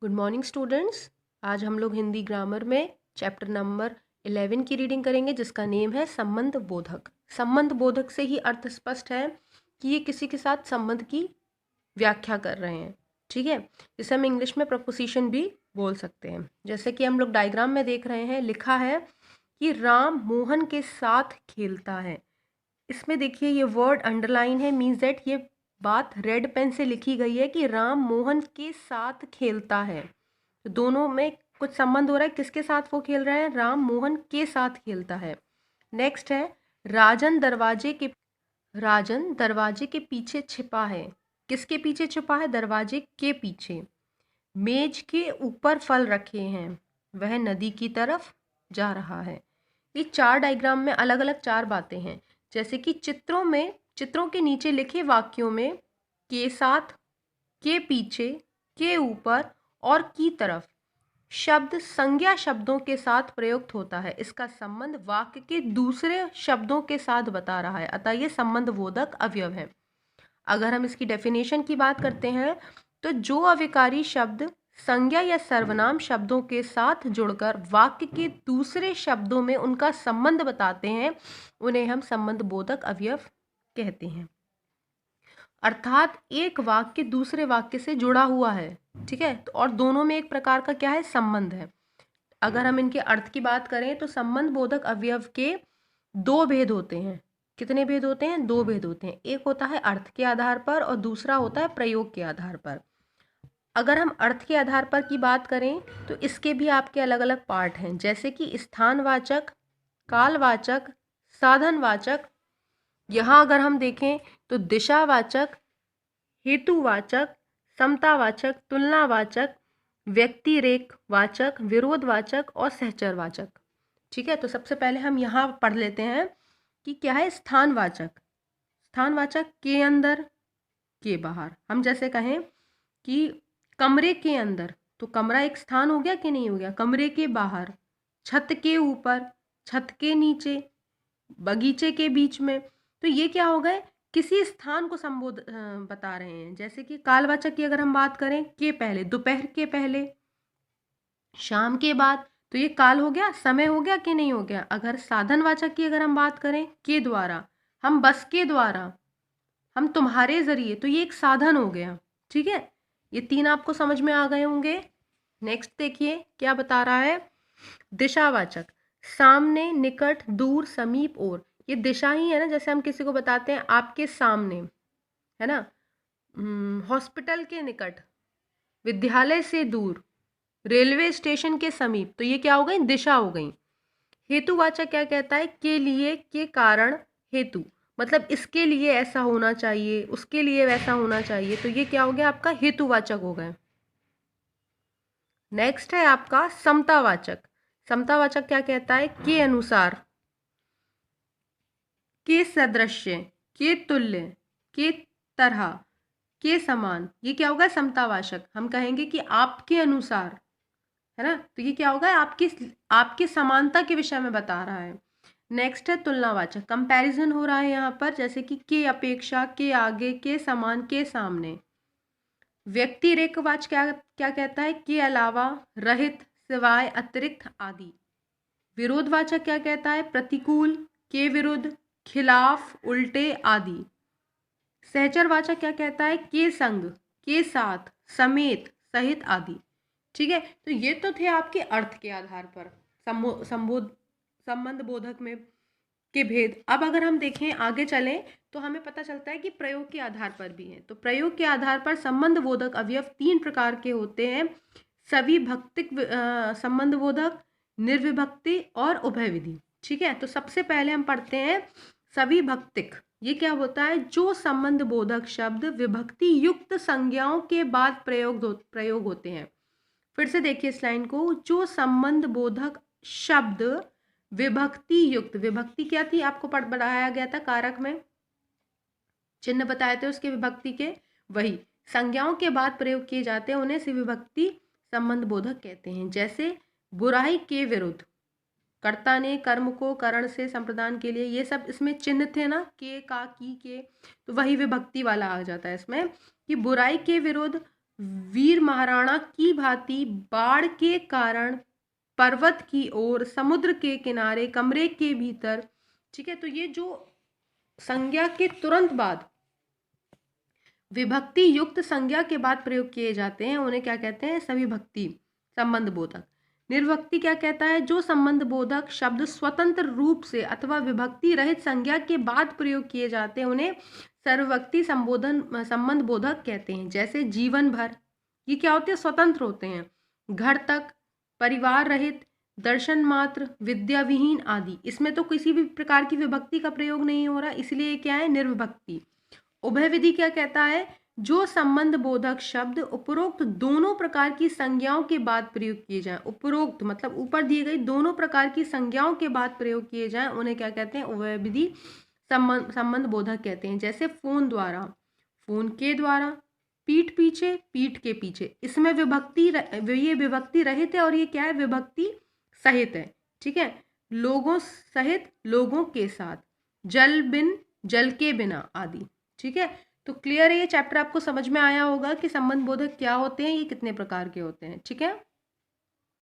Good morning students. आज हम लोग हिंदी ग्रामर में चैप्टर नंबर 11 की रीडिंग करेंगे जिसका नेम है संबंध बोधक। संबंध बोधक से ही अर्थ स्पष्ट है कि ये किसी के साथ संबंध की व्याख्या कर रहे हैं। ठीक है, इसे हम इंग्लिश में प्रपोजिशन भी बोल सकते हैं। जैसे कि हम लोग डायग्राम में देख रहे हैं, लिखा है कि राम मोहन के साथ खेलता है। इसमें देखिए ये वर्ड अंडरलाइन है, मीन्स दैट ये बात रेड पेन से लिखी गई है कि राम मोहन के साथ खेलता है। तो दोनों में कुछ संबंध हो रहा है। किसके साथ वो खेल रहे हैं? राम मोहन के साथ खेलता है। नेक्स्ट है राजन दरवाजे के पीछे छिपा है। किसके पीछे छिपा है? दरवाजे के पीछे। मेज के ऊपर फल रखे हैं, वह नदी की तरफ जा रहा है। ये चार डायग्राम में अलग अलग चार बातें हैं। जैसे कि चित्रों के नीचे लिखे वाक्यों में के साथ, के पीछे, के ऊपर और की तरफ शब्द संज्ञा शब्दों के साथ प्रयुक्त होता है। इसका संबंध वाक्य के दूसरे शब्दों के साथ बता रहा है, अतः ये संबंध बोधक अवयव है। अगर हम इसकी डेफिनेशन की बात करते हैं तो जो अविकारी शब्द संज्ञा या सर्वनाम शब्दों के साथ जुड़कर वाक्य के दूसरे शब्दों में उनका संबंध बताते हैं, उन्हें हम संबंध बोधक अवयव कहते हैं। अर्थात एक वाक्य दूसरे वाक्य से जुड़ा हुआ है, ठीक है, तो और दोनों में एक प्रकार का क्या है? संबंध है। अगर हम इनके अर्थ की बात करें तो संबंध बोधक अवयव के दो भेद होते हैं। कितने भेद होते हैं? दो भेद होते हैं। एक होता है अर्थ के आधार पर और दूसरा होता है प्रयोग के आधार पर। अगर हम अर्थ के आधार पर की बात करें तो इसके भी आपके अलग अलग पार्ट हैं, जैसे कि स्थानवाचक, कालवाचक, साधनवाचक। यहाँ अगर हम देखें तो दिशावाचक, हेतुवाचक, समतावाचक, तुलनावाचक, व्यक्तिरेखवाचक, विरोधवाचक और सहचरवाचक। ठीक है, तो सबसे पहले हम यहाँ पढ़ लेते हैं कि क्या है स्थानवाचक। स्थानवाचक के अंदर, के बाहर। हम जैसे कहें कि कमरे के अंदर, तो कमरा एक स्थान हो गया कि नहीं हो गया? कमरे के बाहर, छत के ऊपर, छत के नीचे, बगीचे के बीच में। तो ये क्या हो गए? किसी स्थान को बता रहे हैं। जैसे कि कालवाचक की अगर हम बात करें, के पहले, दोपहर के पहले, शाम के बाद, तो ये काल हो गया, समय हो गया कि नहीं हो गया? अगर साधनवाचक की अगर हम बात करें, के द्वारा, हम बस के द्वारा, हम तुम्हारे जरिए, तो ये एक साधन हो गया। ठीक है, ये तीन आपको समझ में आ गए होंगे। नेक्स्ट देखिए क्या बता रहा है। दिशावाचक, सामने, निकट, दूर, समीप, और। ये दिशा ही है ना, जैसे हम किसी को बताते हैं आपके सामने, है ना, हॉस्पिटल के निकट, विद्यालय से दूर, रेलवे स्टेशन के समीप, तो ये क्या हो गई? दिशा हो गई। हेतुवाचक क्या कहता है? के लिए, के कारण, हेतु, मतलब इसके लिए ऐसा होना चाहिए, उसके लिए वैसा होना चाहिए, तो ये क्या हो गया? आपका हेतुवाचक हो गए। नेक्स्ट है आपका समतावाचक। समतावाचक क्या कहता है? के अनुसार, के सदृश्य, के तुल्य, के तरह, के समान, ये क्या होगा? समतावाचक। हम कहेंगे कि आपके अनुसार, है ना, तो ये क्या होगा? आपकी समानता के विषय में बता रहा है। नेक्स्ट है तुलनावाचक, कंपैरिजन हो रहा है यहाँ पर, जैसे कि के अपेक्षा, के आगे, के समान, के सामने। व्यक्तिरेखवाचक क्या क्या कहता है? के अलावा, रहित, सिवाय, अतिरिक्त आदि। विरोधवाचक क्या कहता है? प्रतिकूल, के विरुद्ध, खिलाफ, उल्टे आदि। सहचरवाचक क्या कहता है? के संग, के साथ, समेत, सहित आदि। ठीक है, तो ये तो थे आपके अर्थ के आधार पर संबंध बोधक में के भेद। अब अगर हम देखें, आगे चलें, तो हमें पता चलता है कि प्रयोग के आधार पर भी है। तो प्रयोग के आधार पर संबंध बोधक अवयव तीन प्रकार के होते हैं। सविभक्तिक संबंध बोधक, निर्विभक्ति और उभयविधि। ठीक है, तो सबसे पहले हम पढ़ते हैं सविभक्तिक। ये क्या होता है? जो संबंध बोधक शब्द विभक्ति युक्त संज्ञाओं के बाद प्रयोग होते हैं। फिर से देखिए इस लाइन को, जो संबंध बोधक शब्द विभक्ति युक्त, विभक्ति क्या थी? आपको बढ़ाया गया था कारक में, चिन्ह बताए थे उसके विभक्ति के, वही संज्ञाओं के बाद प्रयोग किए जाते हैं, उन्हें विभक्ति संबंध बोधक कहते हैं। जैसे बुराई के विरुद्ध, कर्ता ने कर्म को करण से संप्रदान के लिए, ये सब इसमें चिन्ह थे ना, के, का, की, के, तो वही विभक्ति वाला आ जाता है इसमें कि बुराई के विरुद्ध वीर महाराणा की भांति बाढ़ के कारण पर्वत की ओर, समुद्र के किनारे, कमरे के भीतर। ठीक है, तो ये जो संज्ञा के तुरंत बाद विभक्ति युक्त संज्ञा के बाद प्रयोग किए जाते हैं उन्हें क्या कहते हैं? सविभक्ति संबंध बोधक। निर्भक्ति क्या कहता है? जो संबंध बोधक शब्द स्वतंत्र रूप से अथवा विभक्ति रहित संज्ञा के बाद प्रयोग किए जाते हैं उन्हें सर्वभक्ति संबंध बोधक कहते हैं। जैसे जीवन भर, ये क्या होते हैं? स्वतंत्र होते हैं। घर तक, परिवार रहित, दर्शन मात्र, विद्या विहीन आदि, इसमें तो किसी भी प्रकार की विभक्ति का प्रयोग नहीं हो रहा, इसलिए क्या है? निर्विभक्ति। उभय विधि क्या कहता है? जो संबंध बोधक शब्द उपरोक्त दोनों प्रकार की संज्ञाओं के बाद प्रयोग किए जाएं, उपरोक्त मतलब ऊपर दी गई दोनों प्रकार की संज्ञाओं के बाद प्रयोग किए जाएं, उन्हें क्या कहते हैं? उभय विधि संबंध बोधक कहते हैं। जैसे फोन द्वारा, फोन के द्वारा, पीठ पीछे, पीठ के पीछे, इसमें ये विभक्ति रहित है और ये क्या है? विभक्ति सहित है। ठीक है, लोगों सहित, लोगों के साथ, जल बिन, जल के बिना आदि। ठीक है, तो क्लियर है? ये चैप्टर आपको समझ में आया होगा कि संबंध बोधक क्या होते हैं, ये कितने प्रकार के होते हैं। ठीक है।